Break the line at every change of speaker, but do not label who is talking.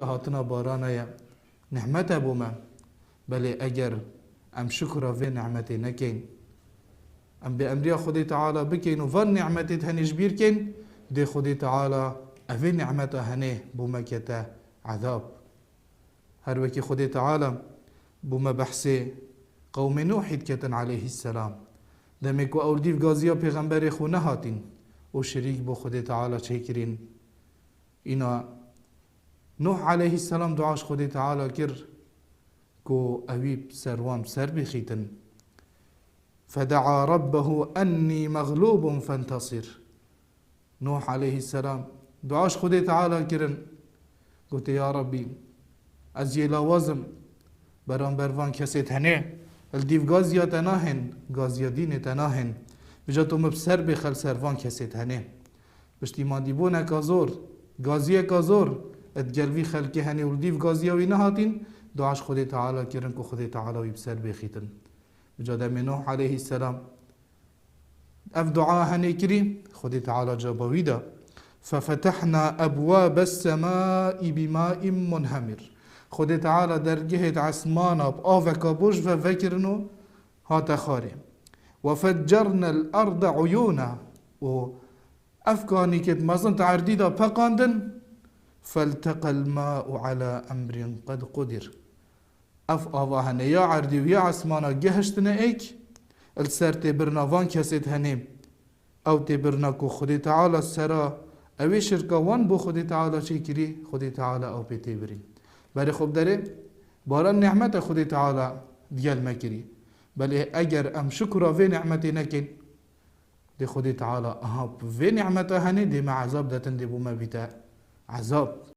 هاتنا بارانه نعمته بوما بله اگر ام شکر في نعمتي نكين ام بأمريا خدي تعالى بكين وفن نعمتي تهنيش بيركين دي خدي تعالى افي نعمته هنيه بوما كتا عذاب هر وكي خدي تعالى بوما بحثي قوم نوح كتن عليه السلام دمكو اول ديف غازيا پیغمبر خو نهاتين و شريك بو خدي تعالى چيكرين اینا نوح عليه السلام دعاش خدي تعالى كر كو أبيب سروان سر بخيتن فدعا ربه أني مغلوب فانتصر نوح عليه السلام دعاش خدي تعالى كرن قلت يا ربي أزيلا وزم بران بروان كسيت هنه الديف غازيا تناهن غازيا دين تناهن بجاتو مبسر بخل سروان كسيت هنه بشتي ما ديبونا كازور غازيا كازور اتجلوي خلقي هني ولديف غازيا وينهاتين دعاش خدي تعالى كرن كو خدي تعالى ويبسر بخيتن بجاد نوح عليه السلام اف دعاء هني كري خدي تعالى جابويدا ففتحنا ابواب السماء بماء منهمر خدي تعالى درجه عسمانا بآفك بوش ففكرنو هات خاري وفجرنا الارض عيونا و افكاني كت مازن تعرديدا بقاندن فالتقى الماء على امر قد قدر اف آواهنه یا عردی و یا عسمانا گهشتنه ایک السر تبرنا وان کسید هنیم او تبرنا کو خودی تعالی سرا اوی شرکا وان بو خودی تعالی چی کری خودی تعالی او پیتی برین بری خوب داره باران نعمت خودی تعالی دیل مکری بلی اگر ام شکر و نعمتی نکن دی خودی تعالی اها و نعمت هنی دی مع عذاب داتن دی بو ما بیتا عذاب